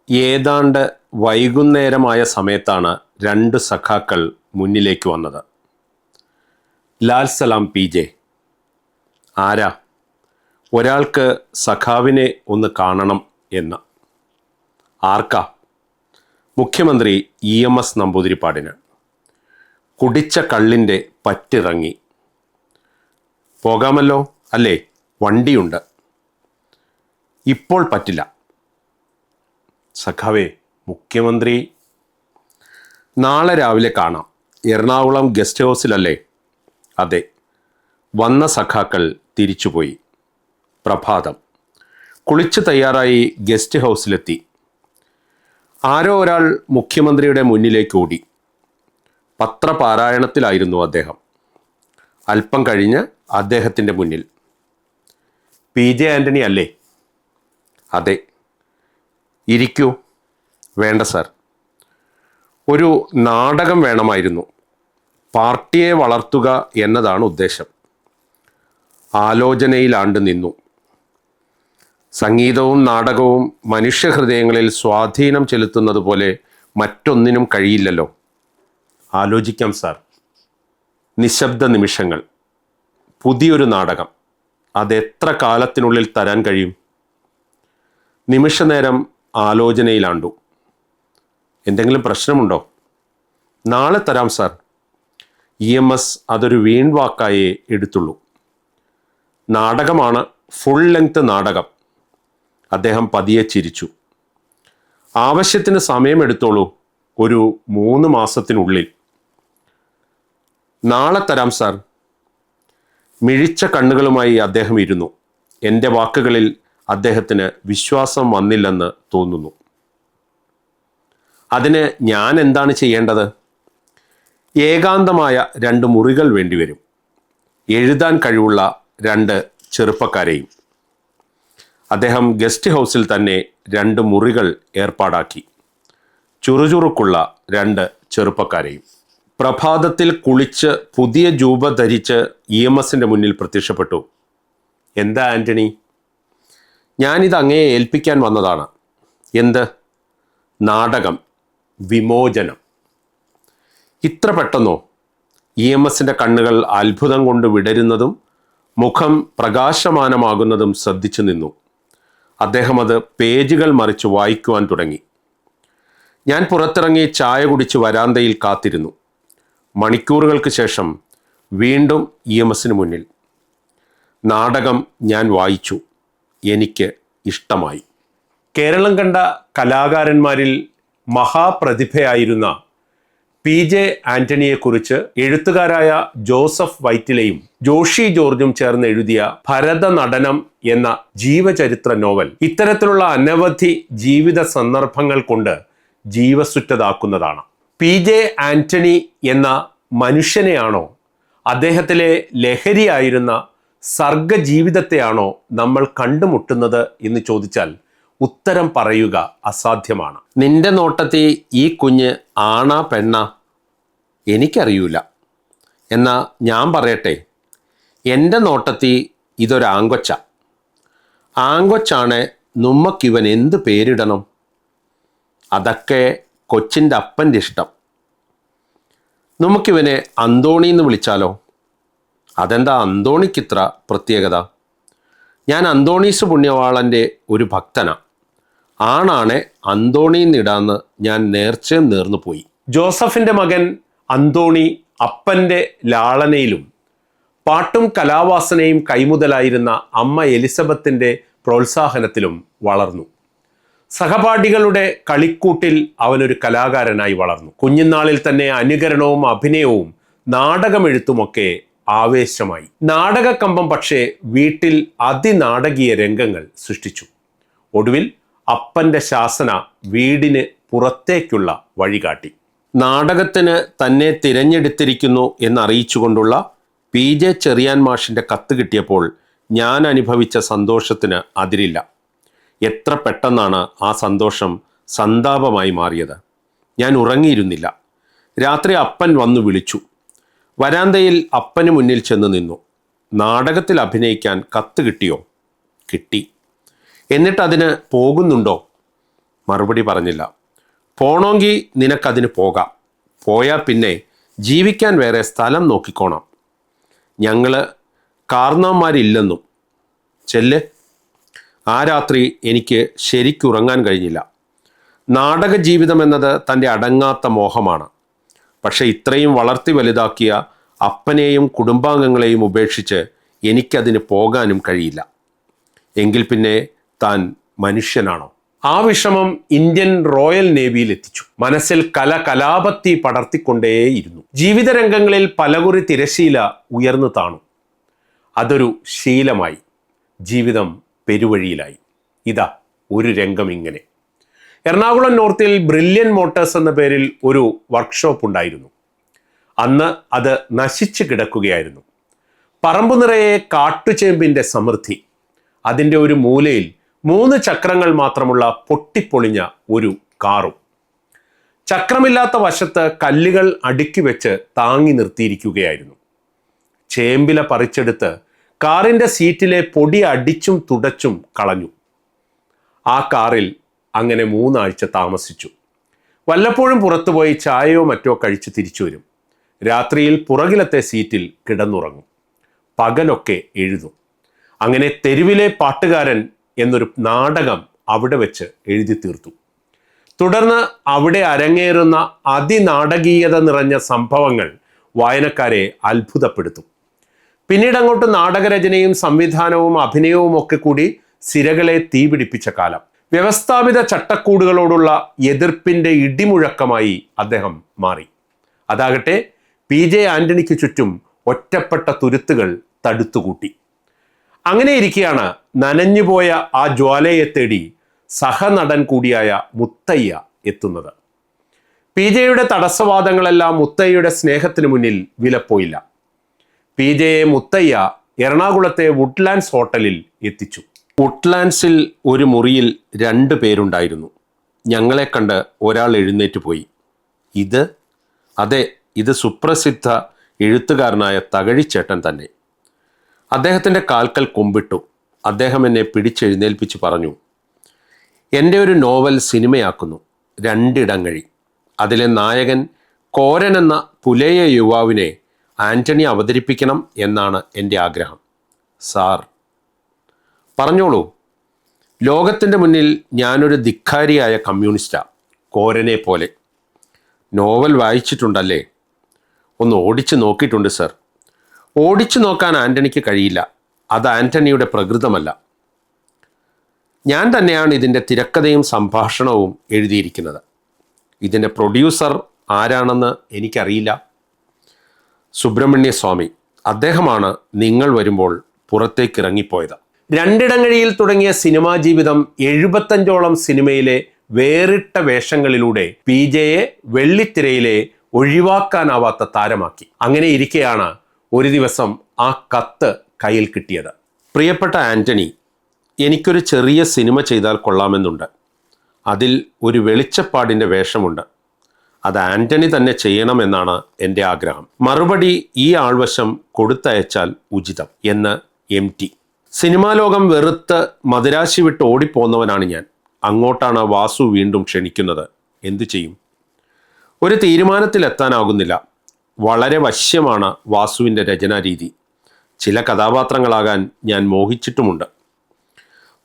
ഏതാണ്ട് വൈകുന്നേരമായ സമയത്താണ് രണ്ട് സഖാക്കൾ മുന്നിലേക്ക് വന്നത്. ലാൽ സലാം PJ. ആരാ? ഒരാൾക്ക് സഖാവിനെ ഒന്ന് കാണണം എന്ന്. ആർക്കാ? മുഖ്യമന്ത്രി EMS നമ്പൂതിരിപ്പാടിന്. കുടിച്ച കള്ളിൻ്റെ പറ്റിറങ്ങി. പോകാമല്ലോ അല്ലേ? വണ്ടിയുണ്ട്. ഇപ്പോൾ പറ്റില്ല. സഖാവേ, മുഖ്യമന്ത്രി നാളെ രാവിലെ കാണാം. എറണാകുളം ഗസ്റ്റ് ഹൗസിലല്ലേ? അതെ. വന്ന സഖാക്കൾ തിരിച്ചുപോയി. പ്രഭാതം. കുളിച്ച് തയ്യാറായി ഗസ്റ്റ് ഹൗസിലെത്തി. ആരോ ഒരാൾ മുഖ്യമന്ത്രിയുടെ മുന്നിലേക്ക് ഓടി. പത്രപാരായണത്തിലായിരുന്നു അദ്ദേഹം. അല്പം കഴിഞ്ഞ് അദ്ദേഹത്തിൻ്റെ മുന്നിൽ. PJ ആൻ്റണി അല്ലേ? അതെ. ഇരിക്കൂ. വേണ്ട സാർ, ഒരു നാടകം വേണമായിരുന്നു. പാർട്ടിയെ വളർത്തുക എന്നതാണ് ഉദ്ദേശം. ആലോചനയിലാണ്ട് നിന്നു. സംഗീതവും നാടകവും മനുഷ്യഹൃദയങ്ങളിൽ സ്വാധീനം ചെലുത്തുന്നത് പോലെ മറ്റൊന്നിനും കഴിയില്ലല്ലോ. ആലോചിക്കാം സാർ. നിശബ്ദ നിമിഷങ്ങൾ. പുതിയൊരു നാടകം. അതെത്ര കാലത്തിനുള്ളിൽ തരാൻ കഴിയും? നിമിഷനേരം ആലോചനയിലാണ്ടു. എന്തെങ്കിലും പ്രശ്നമുണ്ടോ? നാളെ തരാം സാർ. EMS അതൊരു വീൺവാക്കായേ എടുത്തുള്ളൂ. നാടകമാണ്, ഫുൾ ലെങ്ത് നാടകം. അദ്ദേഹം പതിയെ ചിരിച്ചു. ആവശ്യത്തിന് സമയമെടുത്തോളൂ. ഒരു 3 മാസത്തിനുള്ളിൽ. നാളെ തരാം സാർ. മിഴിച്ച കണ്ണുകളുമായി അദ്ദേഹം ഇരുന്നു. എൻ്റെ വാക്കുകളിൽ അദ്ദേഹത്തിന് വിശ്വാസം വന്നില്ലെന്ന് തോന്നുന്നു. അതിന് ഞാൻ എന്താണ് ചെയ്യേണ്ടത്? ഏകാന്തമായ 2 മുറികൾ വേണ്ടിവരും. എഴുതാൻ കഴിവുള്ള 2 ചെറുപ്പക്കാരെയും. അദ്ദേഹം ഗസ്റ്റ് ഹൗസിൽ തന്നെ 2 മുറികൾ ഏർപ്പാടാക്കി. ചുറുചുറുക്കുള്ള 2 ചെറുപ്പക്കാരെയും. പ്രഭാതത്തിൽ കുളിച്ച് പുതിയ ജൂബ ധരിച്ച് EMSൻ്റെ മുന്നിൽ പ്രത്യക്ഷപ്പെട്ടു. എന്താ ആൻ്റണി? ഞാനിത് അങ്ങയെ ഏൽപ്പിക്കാൻ വന്നതാണ്. എന്ത്? നാടകം. വിമോചനം. ഇത്ര പെട്ടെന്നോ? EMSൻ്റെ കണ്ണുകൾ അത്ഭുതം കൊണ്ട് വിടരുന്നതും മുഖം പ്രകാശമാനമാകുന്നതും ശ്രദ്ധിച്ചു നിന്നു. അദ്ദേഹം അത് പേജുകൾ മറിച്ച് വായിക്കുവാൻ തുടങ്ങി. ഞാൻ പുറത്തിറങ്ങി ചായ കുടിച്ച് വരാന്തയിൽ കാത്തിരുന്നു. മണിക്കൂറുകൾക്ക് ശേഷം വീണ്ടും EMSന് മുന്നിൽ. നാടകം ഞാൻ വായിച്ചു. എനിക്ക് ഇഷ്ടമായി. കേരളം കണ്ട കലാകാരന്മാരിൽ മഹാപ്രതിഭയായിരുന്ന PJ ആൻ്റണിയെക്കുറിച്ച് എഴുത്തുകാരായ ജോസഫ് വൈറ്റിലയും ജോഷി ജോർജും ചേർന്ന് എഴുതിയ ഭരതനടനം എന്ന ജീവചരിത്ര നോവൽ ഇത്തരത്തിലുള്ള അനവധി ജീവിത സന്ദർഭങ്ങൾ കൊണ്ട് ജീവസുറ്റതാക്കുന്നതാണ്. PJ ആൻ്റണി എന്ന മനുഷ്യനെയാണോ, അദ്ദേഹത്തിലെ ലഹരിയായിരുന്ന സർഗജീവിതത്തെയാണോ നമ്മൾ കണ്ടുമുട്ടുന്നത് എന്ന് ചോദിച്ചാൽ ഉത്തരം പറയുക അസാധ്യമാണ്. നിന്റെ നോട്ടത്തിൽ ഈ കുഞ്ഞ് ആണാ പെണ്ണാ? എനിക്കറിയൂല. എന്നാ ഞാൻ പറയട്ടെ, എൻ്റെ നോട്ടത്തിൽ ഇതൊരു ആങ്കൊച്ച. ആങ്കൊച്ചാണ്. നമ്മക്കിവൻ എന്ത് പേരിടണം? അതൊക്കെ കൊച്ചിൻ്റെ അപ്പൻ്റെ ഇഷ്ടം. നമുക്കിവനെ അന്തോണി എന്ന് വിളിച്ചാലോ? അതെന്താ അന്തോണിക്കിത്ര പ്രത്യേകത? ഞാൻ അന്തോണീസ് പുണ്യവാളൻ്റെ ഒരു ഭക്തനാണ്. ആണാണെ അന്തോണിന്നിടാന്ന് ഞാൻ നേർച്ചയും നേർന്നു പോയി. ജോസഫിൻ്റെ മകൻ അന്തോണി അപ്പൻ്റെ ലാളനയിലും പാട്ടും കലാവാസനയും കൈമുതലായിരുന്ന അമ്മ എലിസബത്തിൻ്റെ പ്രോത്സാഹനത്തിലും വളർന്നു. സഹപാഠികളുടെ കളിക്കൂട്ടിൽ അവനൊരു കലാകാരനായി വളർന്നു. കുഞ്ഞുനാളിൽ തന്നെ അനുകരണവും അഭിനയവും നാടകമെഴുത്തുമൊക്കെ ആവേശമായി. നാടകക്കമ്പം പക്ഷേ വീട്ടിൽ അതിനാടകീയ രംഗങ്ങൾ സൃഷ്ടിച്ചു. ഒടുവിൽ അപ്പൻ്റെ ശാസന വീടിന് പുറത്തേക്കുള്ള വഴികാട്ടി. നാടകത്തിന് തന്നെ തിരഞ്ഞെടുത്തിരിക്കുന്നു എന്നറിയിച്ചുകൊണ്ടുള്ള PJ ചെറിയാൻ മാഷിൻ്റെ കത്ത് കിട്ടിയപ്പോൾ ഞാൻ അനുഭവിച്ച സന്തോഷത്തിന് അതിരില്ല. എത്ര പെട്ടെന്നാണ് ആ സന്തോഷം സന്താപമായി മാറിയത്. ഞാൻ ഉറങ്ങിയിരുന്നില്ല. രാത്രി അപ്പൻ വന്നു വിളിച്ചു. വരാന്തയിൽ അപ്പന് മുന്നിൽ ചെന്ന് നിന്നു. നാടകത്തിൽ അഭിനയിക്കാൻ കത്ത് കിട്ടിയോ? കിട്ടി. എന്നിട്ട് അതിന് പോകുന്നുണ്ടോ? മറുപടി പറഞ്ഞില്ല. പോണമെങ്കിൽ നിനക്കതിന് പോകാം, പോയാൽ പിന്നെ ജീവിക്കാൻ വേറെ സ്ഥലം നോക്കിക്കോണം, ഞങ്ങൾ കാരണവന്മാരില്ലെന്നും. ചെല്ല്. ആ രാത്രി എനിക്ക് ശരിക്കുറങ്ങാൻ കഴിഞ്ഞില്ല. നാടക ജീവിതം എന്നത് തൻ്റെ അടങ്ങാത്ത മോഹമാണ്. പക്ഷെ ഇത്രയും വളർത്തി വലുതാക്കിയ അപ്പനെയും കുടുംബാംഗങ്ങളെയും ഉപേക്ഷിച്ച് എനിക്കതിന് പോകാനും കഴിയില്ല. എങ്കിൽ പിന്നെ താൻ മനുഷ്യനാണോ? ആ വിഷമം ഇന്ത്യൻ റോയൽ നേവിയിൽ എത്തിച്ചു. മനസ്സിൽ കലാപത്തി പടർത്തിക്കൊണ്ടേയിരുന്നു. ജീവിതരംഗങ്ങളിൽ പലകുറി തിരശീല ഉയർന്നു താണു. അതൊരു ശീലമായി. ജീവിതം പെരുവഴിയിലായി. ഇതാ ഒരു രംഗം ഇങ്ങനെ. എറണാകുളം നോർത്തിൽ ബ്രില്യൻ മോട്ടോഴ്സ് എന്ന പേരിൽ ഒരു വർക്ക്ഷോപ്പ് ഉണ്ടായിരുന്നു. അന്ന് അത് നശിച്ചു കിടക്കുകയായിരുന്നു. പറമ്പു നിറയെ കാട്ടുചേമ്പിൻ്റെ സമൃദ്ധി. അതിൻ്റെ ഒരു മൂലയിൽ 3 ചക്രങ്ങൾ മാത്രമുള്ള പൊട്ടിപ്പൊളിഞ്ഞ ഒരു കാറും. ചക്രമില്ലാത്ത വശത്ത് കല്ലുകൾ അടുക്കി വെച്ച് താങ്ങി നിർത്തിയിരിക്കുകയായിരുന്നു. ചേമ്പില പറിച്ചെടുത്ത് കാറിൻ്റെ സീറ്റിലെ പൊടി അടിച്ചും തുടച്ചും കളഞ്ഞു. ആ കാറിൽ അങ്ങനെ 3 ആഴ്ച താമസിച്ചു. വല്ലപ്പോഴും പുറത്തുപോയി ചായയോ മറ്റോ കഴിച്ച് തിരിച്ചു വരും. രാത്രിയിൽ പുറകിലത്തെ സീറ്റിൽ കിടന്നുറങ്ങും. പകലൊക്കെ എഴുതും. അങ്ങനെ തെരുവിലെ പാട്ടുകാരൻ എന്നൊരു നാടകം അവിടെ വെച്ച് എഴുതി തീർത്തു. തുടർന്ന് അവിടെ അരങ്ങേറുന്ന അതിനാടകീയത നിറഞ്ഞ സംഭവങ്ങൾ വായനക്കാരെ അത്ഭുതപ്പെടുത്തും. പിന്നീട് അങ്ങോട്ട് നാടകരചനയും സംവിധാനവും അഭിനയവും ഒക്കെ കൂടി സിരകളെ തീപിടിപ്പിച്ച കാലം. വ്യവസ്ഥാപിത ചട്ടക്കൂടുകളോടുള്ള എതിർപ്പിൻ്റെ ഇടിമുഴക്കമായി അദ്ദേഹം മാറി. അതാകട്ടെ PJ ആന്റണിക്ക് ചുറ്റും ഒറ്റപ്പെട്ട തുരുത്തുകൾ തടുത്തുകൂട്ടി. അങ്ങനെ ഇരിക്കെയാണ് നനഞ്ഞുപോയ ആ ജ്വാലയെ തേടി സഹനടൻ കൂടിയായ മുത്തയ്യ എത്തുന്നത്. PJയുടെ തടസ്സവാദങ്ങളെല്ലാം മുത്തയ്യയുടെ സ്നേഹത്തിന് മുന്നിൽ വിലപ്പോയില്ല. PJയെ മുത്തയ്യ എറണാകുളത്തെ വുഡ്ലാൻഡ്സ് ഹോട്ടലിൽ എത്തിച്ചു. വുഡ്ലാൻഡ്സിൽ ഒരു മുറിയിൽ 2 പേരുണ്ടായിരുന്നു. ഞങ്ങളെ കണ്ട് ഒരാൾ എഴുന്നേറ്റ് പോയി. ഇത് സുപ്രസിദ്ധ എഴുത്തുകാരനായ തകഴിച്ചേട്ടൻ തന്നെ. അദ്ദേഹത്തിൻ്റെ കാൽക്കൽ കുമ്പിട്ടു. അദ്ദേഹം എന്നെ പിടിച്ചെഴുന്നേൽപ്പിച്ച് പറഞ്ഞു, എൻ്റെ ഒരു നോവൽ സിനിമയാക്കുന്നു, 2 ഇടങ്ങഴി. അതിലെ നായകൻ കോരൻ എന്ന പുലയ യുവാവിനെ ആന്റണി അവതരിപ്പിക്കണം എന്നാണ് എൻ്റെ ആഗ്രഹം. സാർ. പറഞ്ഞോളൂ. ലോകത്തിൻ്റെ മുന്നിൽ ഞാനൊരു ധിക്കാരിയായ കമ്മ്യൂണിസ്റ്റാണ്, കോരനെ പോലെ. നോവൽ വായിച്ചിട്ടുണ്ടല്ലേ? ഒന്ന് ഓടിച്ചു നോക്കിയിട്ടുണ്ട് സർ. ഓടിച്ചു നോക്കാൻ ആന്റണിക്ക് കഴിയില്ല. അത് ആന്റണിയുടെ പ്രകൃതമല്ല. ഞാൻ തന്നെയാണ് ഇതിൻ്റെ തിരക്കഥയും സംഭാഷണവും എഴുതിയിരിക്കുന്നത്. ഇതിൻ്റെ പ്രൊഡ്യൂസർ ആരാണെന്ന് എനിക്കറിയില്ല. സുബ്രഹ്മണ്യ സ്വാമി. അദ്ദേഹമാണ് നിങ്ങൾ വരുമ്പോൾ പുറത്തേക്ക് ഇറങ്ങിപ്പോയത്. 2 ഇടങ്ങഴിയിൽ തുടങ്ങിയ സിനിമാ ജീവിതം 75ഓളം സിനിമയിലെ വേറിട്ട വേഷങ്ങളിലൂടെ PJയെ വെള്ളിത്തിരയിലെ ഒഴിവാക്കാനാവാത്ത താരമാക്കി. അങ്ങനെ ഇരിക്കെയാണ് ഒരു ദിവസം ആ കത്ത് കയ്യിൽ കിട്ടിയത്. പ്രിയപ്പെട്ട ആന്റണി, എനിക്കൊരു ചെറിയ സിനിമ ചെയ്താൽ കൊള്ളാമെന്നുണ്ട്. അതിൽ ഒരു വെളിച്ചപ്പാടിൻ്റെ വേഷമുണ്ട്. അത് ആന്റണി തന്നെ ചെയ്യണമെന്നാണ് എൻ്റെ ആഗ്രഹം. മറുപടി ഈ ആൾവശം കൊടുത്തയച്ചാൽ ഉചിതം എന്ന് MT. സിനിമാ ലോകം വെറുത്ത് മദിരാശി വിട്ട് ഓടിപ്പോന്നവനാണ് ഞാൻ. അങ്ങോട്ടാണ് വാസു വീണ്ടും ക്ഷണിക്കുന്നത്. എന്തു ചെയ്യും? ഒരു തീരുമാനത്തിലെത്താനാകുന്നില്ല. വളരെ വശ്യമാണ് വാസുവിൻ്റെ രചനാരീതി. ചില കഥാപാത്രങ്ങളാകാൻ ഞാൻ മോഹിച്ചിട്ടുമുണ്ട്.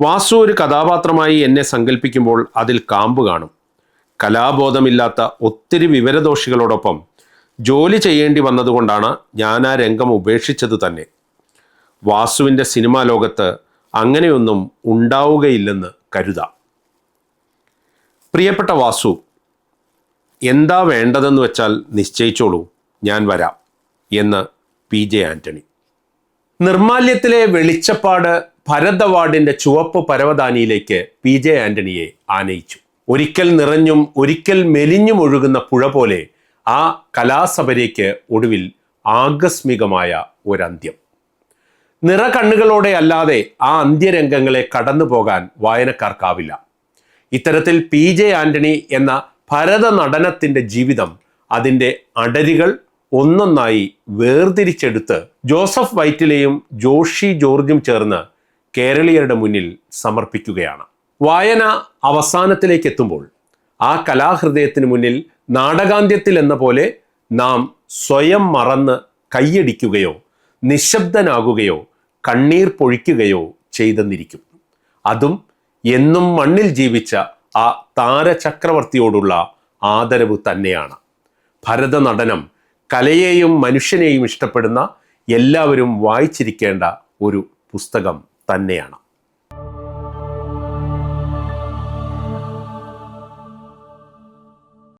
വാസു ഒരു കഥാപാത്രമായി എന്നെ സങ്കല്പിക്കുമ്പോൾ അതിൽ കാമ്പ് കാണും. കലാബോധമില്ലാത്ത ഒത്തിരി വിവരദോഷികളോടൊപ്പം ജോലി ചെയ്യേണ്ടി വന്നതുകൊണ്ടാണ് ഞാൻ ആ രംഗം ഉപേക്ഷിച്ചത് തന്നെ. വാസുവിൻ്റെ സിനിമാ ലോകത്ത് അങ്ങനെയൊന്നും ഉണ്ടാവുകയില്ലെന്ന് കരുതാം. പ്രിയപ്പെട്ട വാസു, എന്താ വേണ്ടതെന്ന് വെച്ചാൽ നിശ്ചയിച്ചോളൂ, ഞാൻ വരാം എന്ന് PJ ആന്റണി. നിർമാല്യത്തിലെ വെളിച്ചപ്പാട് ഭരത് അവാർഡിൻ്റെ ചുവപ്പ് പരവതാനിയിലേക്ക് PJ ആന്റണിയെ ആനയിച്ചു. ഒരിക്കൽ നിറഞ്ഞും ഒരിക്കൽ മെലിഞ്ഞും ഒഴുകുന്ന പുഴ പോലെ ആ കലാസഭരയ്ക്ക് ഒടുവിൽ ആകസ്മികമായ ഒരന്ത്യം. നിറകണ്ണുകളോടെ അല്ലാതെ ആ അന്ത്യരംഗങ്ങളെ കടന്നു പോകാൻ വായനക്കാർക്കാവില്ല. ഇത്തരത്തിൽ PJ ആന്റണി എന്ന ഭരത നടനത്തിൻ്റെ ജീവിതം അതിൻ്റെ അടരുകൾ ഒന്നൊന്നായി വേർതിരിച്ചെടുത്ത് ജോസഫ് വൈറ്റിലെയും ജോഷി ജോർജും ചേർന്ന് കേരളീയരുടെ മുന്നിൽ സമർപ്പിക്കുകയാണ്. വായന അവസാനത്തിലേക്ക് എത്തുമ്പോൾ ആ കലാഹൃദയത്തിന് മുന്നിൽ നാടകാന്ത്യത്തിൽ എന്ന പോലെ നാം സ്വയം മറന്ന് കൈയടിക്കുകയോ നിശബ്ദനാകുകയോ കണ്ണീർ പൊഴിക്കുകയോ ചെയ്തെന്നിരിക്കും. അതും എന്നും മണ്ണിൽ ജീവിച്ച ആ താരചക്രവർത്തിയോടുള്ള ആദരവ് തന്നെയാണ്. ഭരതനടനം കലയെയും മനുഷ്യനെയും ഇഷ്ടപ്പെടുന്ന എല്ലാവരും വായിച്ചിരിക്കേണ്ട ഒരു പുസ്തകം തന്നെയാണ്.